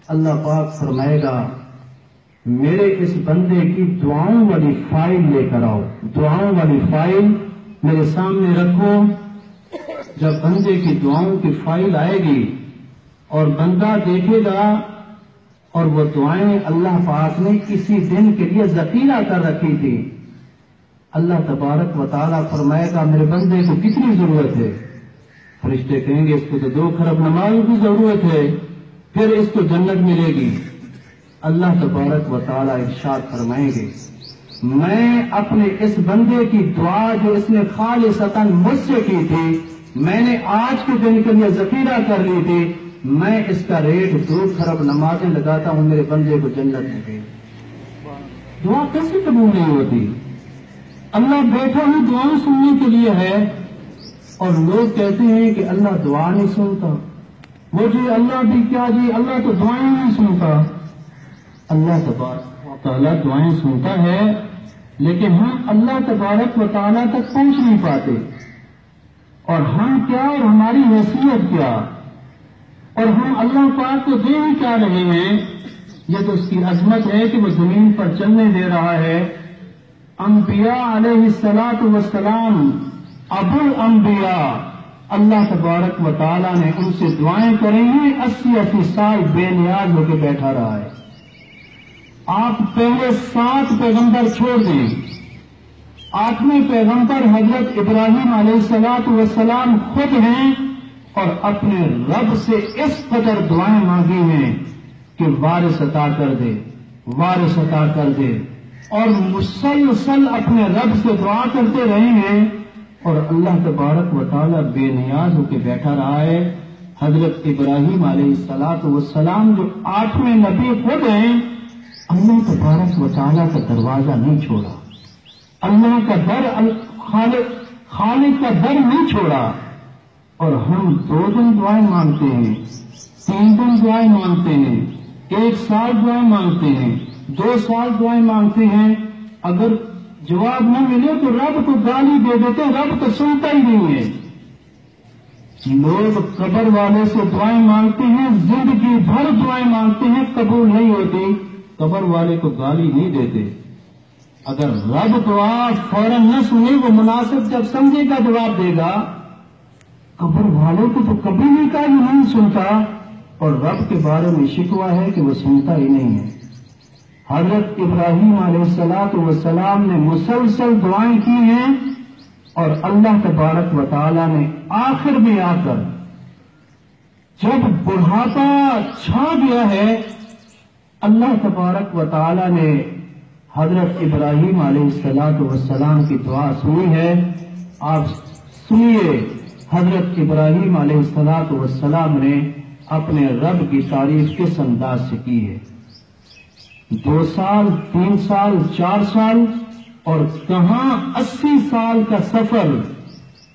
اللہ پاک فرمائے گا میرے اس بندے کی دعاؤں والی فائل لے کر آؤ، دعاؤں والی فائل میرے سامنے رکھو۔ جب بندے کی دعاؤں کی فائل آئے گی اور بندہ دیکھے گا اور وہ دعائیں اللہ پاک نے کسی دن کے لیے ذخیرہ کر رکھی تھی، اللہ تبارک و تعالیٰ فرمائے گا میرے بندے کو کتنی ضرورت ہے؟ فرشتے کہیں گے اس کو تو 2 کھرب نمازوں کی ضرورت ہے، پھر اس کو جنت ملے گی۔ اللہ تبارک و تعالیٰ ارشاد فرمائیں گے میں اپنے اس بندے کی دعا جو اس نے خالصتاً مجھ سے کی تھی، میں نے آج کے دن کے لیے ذخیرہ کر لی تھی، میں اس کا ریٹ 2 کھرب نمازیں لگاتا ہوں، میرے بندے کو جنت میں گئی۔ دعا کیسے قبول نہیں ہوتی؟ اللہ بیٹھا ہی دعائیں سننے کے لیے ہے، اور لوگ کہتے ہیں کہ اللہ دعا نہیں سنتا، وہ جی اللہ بھی کیا جی، اللہ تو دعائیں نہیں سنتا۔ اللہ تبارک و تعالیٰ دعائیں سنتا ہے، لیکن ہم اللہ تبارک و تعالیٰ تک پہنچ نہیں پاتے، اور ہم کیا اور ہماری حیثیت کیا، اور ہم اللہ پاک کو دے ہی کیا رہے ہیں؟ یہ تو اس کی عظمت ہے کہ وہ زمین پر چلنے دے رہا ہے۔ انبیاء علیہ الصلاۃ والسلام ابو الانبیاء، اللہ تبارک و تعالیٰ نے ان سے دعائیں کریں گی، 80 سال بے نیاز ہو کے بیٹھا رہا ہے۔ آپ پہلے 7 پیغمبر چھوڑ دیں، 8ویں پیغمبر حضرت ابراہیم علیہ الصلاۃ والسلام خود ہیں، اور اپنے رب سے اس قدر دعائیں مانگی ہیں کہ وارث عطا کر دے، وارث عطا کر دے، اور مسلسل اپنے رب سے دعا کرتے رہے ہیں، اور اللہ تبارک و تعالیٰ بے نیاز ہو کے بیٹھا رہا ہے۔ حضرت ابراہیم علیہ الصلاۃ والسلام جو 8ویں نبی خود ہیں، اللہ تبارک و تعالیٰ کا دروازہ نہیں چھوڑا، اللہ کا در، خالق کا در نہیں چھوڑا، اور ہم 2 دن دعائیں مانگتے ہیں، 3 دن دعائیں مانگتے ہیں، 1 سال دعائیں مانگتے ہیں، 2 سال دعائیں مانگتے ہیں، اگر جواب نہ ملے تو رب کو گالی دے دیتے، رب تو سنتا ہی نہیں ہے۔ لوگ قبر والے سے دعائیں مانگتے ہیں، زندگی بھر دعائیں مانگتے ہیں، قبول نہیں ہوتی، قبر والے کو گالی نہیں دیتے۔ اگر رب دعا فوراً نہ سنے، وہ مناسب جب سمجھے گا جواب دے گا۔ قبر والے کو تو کبھی نہیں کہا یہ نہیں سنتا، اور رب کے بارے میں شکوہ ہے کہ وہ سنتا ہی نہیں ہے۔ حضرت ابراہیم علیہ الصلاۃ والسلام نے مسلسل دعائیں کی ہیں، اور اللہ تبارک و تعالیٰ نے آخر میں آ کر جب بڑھاپا چھا گیا ہے، اللہ تبارک و تعالیٰ نے حضرت ابراہیم علیہ الصلاۃ والسلام کی دعا سنی ہے۔ آپ سنیے حضرت ابراہیم علیہ الصلاۃ والسلام نے اپنے رب کی تعریف کس انداز سے کی ہے۔ 2 سال، 3 سال، 4 سال، اور کہاں 80 سال کا سفر،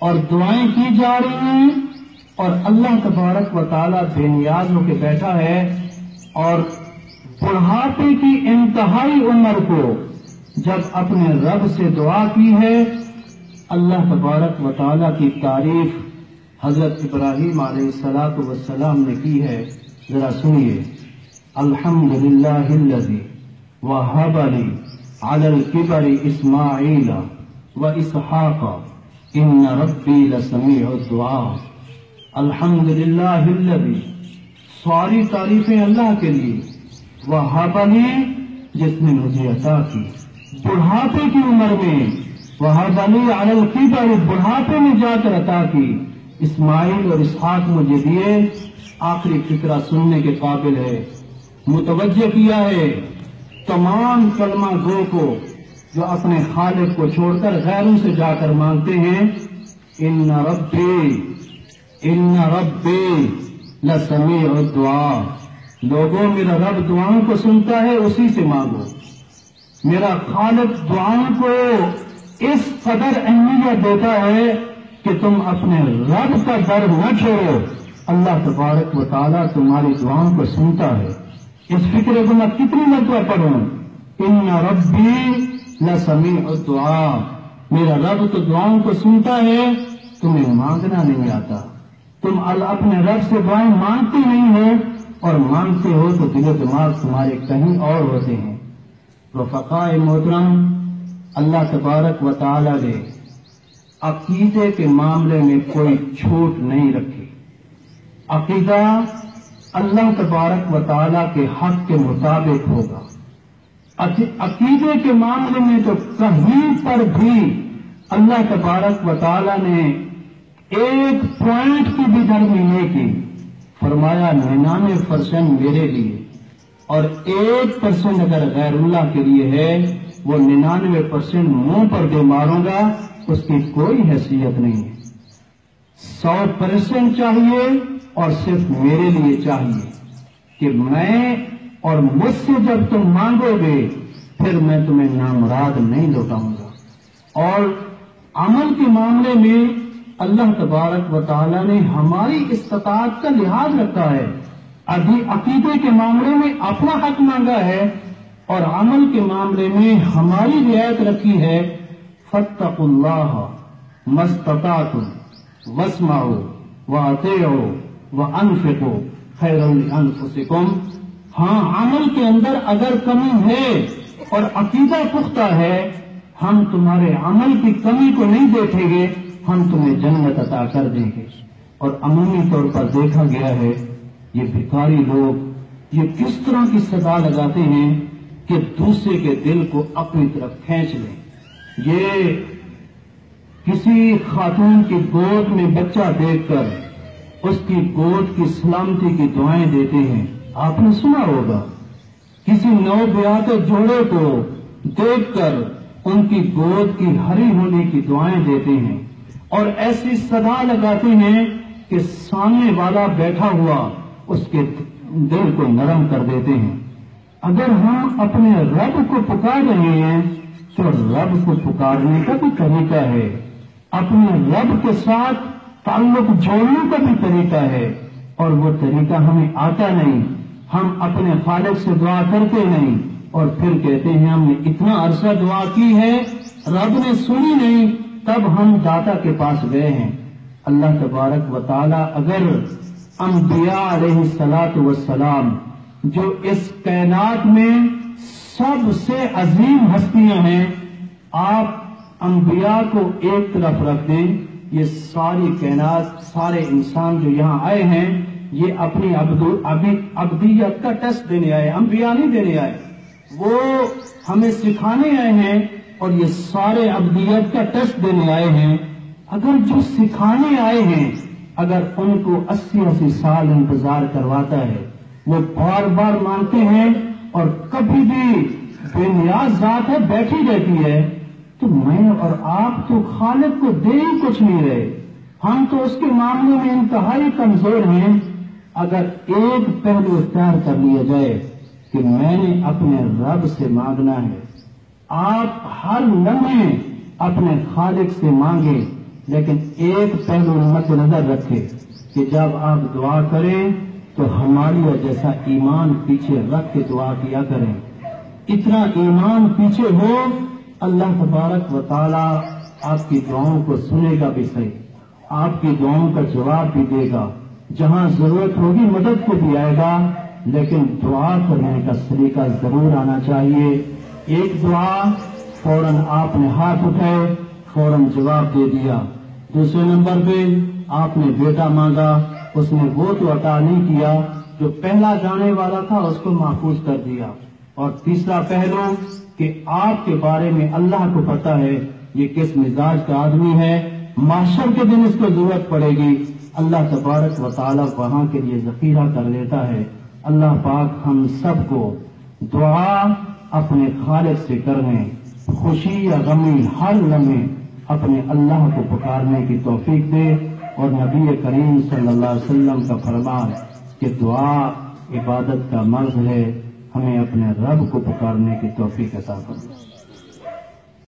اور دعائیں کی جا رہی ہیں، اور اللہ تبارک و تعالیٰ بے نیاز ہو کے بیٹھا ہے، اور بڑھاپے کی انتہائی عمر کو جب اپنے رب سے دعا کی ہے، اللہ تبارک و تعالیٰ کی تعریف حضرت ابراہیم علیہ الصلاۃ والسلام نے کی ہے۔ ذرا سنیے، الحمدللہ الذی وہب لی علی الکبر اسماعیل و اسحاق ان ربی لسمیع الدعاء۔ الحمدللہ الذی، ساری تعریفیں اللہ کے لیے، وہب لی، جس نے مجھے عطا کی بڑھاپے کی عمر میں، وہب لی علی الکبر، بڑھاپے میں جا کر عطا کی، اسماعیل اور اسحاق مجھے دیے۔ آخری فکرہ سننے کے قابل ہے، متوجہ کیا ہے تمام کلمہ گو کو جو اپنے خالق کو چھوڑ کر غیروں سے جا کر مانگتے ہیں، ان ربی لسمیع الدعاء۔ لوگوں، میرا رب دعاؤں کو سنتا ہے، اسی سے مانگو۔ میرا خالق دعاؤں کو اس قدر اہمیت دیتا ہے کہ تم اپنے رب کا در نہ چھوڑو، اللہ تبارک و تعالیٰ تمہاری دعاؤں کو سنتا ہے۔ اس فکر کو میں کتنی مرتبہ پڑھوں، ان ربی لسمیع الدعاء، میرا رب تو دعاؤں کو سنتا ہے، تمہیں مانگنا نہیں آتا، تم اپنے رب سے دعائیں مانگتے نہیں ہو، اور مانگتے ہو تو دل و دماغ تمہارے کہیں اور ہوتے ہیں۔ رفقائے محترم، اللہ تبارک و تعالی نے عقیدے کے معاملے میں کوئی چھوٹ نہیں رکھی۔ عقیدہ اللہ تبارک و تعالی کے حق کے مطابق ہوگا۔ عقیدے کے معاملے میں تو کہیں پر بھی اللہ تبارک و تعالی نے ایک پوائنٹ کی بھی نرمی نہیں کی۔ فرمایا 99% میرے لیے اور 1% اگر غیر اللہ کے لیے ہے، وہ 99% منہ پر دے ماروں گا، اس کی کوئی حیثیت نہیں ہے۔ 100% چاہیے اور صرف میرے لیے چاہیے کہ میں اور مجھ سے جب تم مانگو گے پھر میں تمہیں نامراد نہیں لوٹاؤں گا۔ اور عمل کے معاملے میں اللہ تبارک و تعالی نے ہماری استطاعت کا لحاظ رکھا ہے۔ ابھی عقیدے کے معاملے میں اپنا حق مانگا ہے اور عمل کے معاملے میں ہماری رعایت رکھی ہے۔ فاتقوا اللہ ما استطعتم واسمعوا واطیعوا وانفقوا خیر لانفسکم۔ ہاں، عمل کے اندر اگر کمی ہے اور عقیدہ پختہ ہے، ہم تمہارے عمل کی کمی کو نہیں دیکھیں گے، ہم تمہیں جنت عطا کر دیں گے۔ اور عمومی طور پر دیکھا گیا ہے یہ بھکاری لوگ یہ کس طرح کی صدا لگاتے ہیں کہ دوسرے کے دل کو اپنی طرف کھینچ لیں۔ یہ کسی خاتون کی گود میں بچہ دیکھ کر اس کی گود کی سلامتی کی دعائیں دیتے ہیں، آپ نے سنا ہوگا۔ کسی نوبیاتے جوڑے کو دیکھ کر ان کی گود کی ہری ہونے کی دعائیں دیتے ہیں اور ایسی صدا لگاتے ہیں کہ سامنے والا بیٹھا ہوا اس کے دل کو نرم کر دیتے ہیں۔ اگر ہم اپنے رب کو پکار رہے ہیں تو رب کو پکارنے کا بھی طریقہ ہے، اپنے رب کے ساتھ تعلق جوڑنے کا بھی طریقہ ہے، اور وہ طریقہ ہمیں آتا نہیں۔ ہم اپنے خالق سے دعا کرتے نہیں اور پھر کہتے ہیں ہم نے اتنا عرصہ دعا کی ہے، رب نے سنی نہیں، تب ہم داتا کے پاس گئے ہیں۔ اللہ تبارک و تعالی اگر انبیاء علیہ الصلاۃ والسلام جو اس کائنات میں سب سے عظیم ہستیاں ہیں، آپ انبیاء کو ایک طرف رکھ دیں، یہ ساری کائنات، سارے انسان جو یہاں آئے ہیں یہ اپنی عبدیت کا ٹیسٹ دینے آئے، انبیاء نہیں دینے آئے، وہ ہمیں سکھانے آئے ہیں اور یہ سارے عبدیت کا ٹیسٹ دینے آئے ہیں۔ اگر جو سکھانے آئے ہیں اگر ان کو 80 سال انتظار کرواتا ہے، وہ بار بار مانتے ہیں اور کبھی بھی بے نیاز ذات ہے بیٹھی رہتی ہے، تو میں اور آپ تو خالق کو دے ہی کچھ نہیں رہے، ہم تو اس کے معاملے میں انتہائی کمزور ہیں۔ اگر ایک پہلو اختیار کر لیا جائے کہ میں نے اپنے رب سے مانگنا ہے، آپ ہر لمحے اپنے خالق سے مانگے، لیکن ایک پہلو مد نظر رکھے کہ جب آپ دعا کریں تو ہماری جیسا ایمان پیچھے رکھ کے دعا کیا کریں۔ اتنا ایمان پیچھے ہو، اللہ تبارک و تعالی آپ کی دعاؤں کو سنے گا بھی صحیح، آپ کی دعاؤں کا جواب بھی دے گا، جہاں ضرورت ہوگی مدد کو بھی آئے گا، لیکن دعا کرنے کا سلیقہ ضرور آنا چاہیے۔ ایک دعا فوراً آپ نے ہاتھ اٹھائے، فوراً جواب دے دیا۔ دوسرے نمبر پہ آپ نے بیٹا مانگا، اس نے وہ تو عطا نہیں کیا، جو پہلا جانے والا تھا اس کو محفوظ کر دیا۔ اور تیسرا پہلو کہ آپ کے بارے میں اللہ کو پتا ہے یہ کس مزاج کا آدمی ہے، محشر کے دن اس کو ضرورت پڑے گی، اللہ تبارک و تعالی وہاں کے لیے ذخیرہ کر لیتا ہے۔ اللہ پاک ہم سب کو دعا اپنے خالق سے کرنے، خوشی یا غمی ہر لمحے اپنے اللہ کو پکارنے کی توفیق دے، اور نبی کریم صلی اللہ علیہ وسلم کا فرمان کہ دعا عبادت کا مرض ہے، ہمیں اپنے رب کو پکارنے کی توفیق عطا فرمائے۔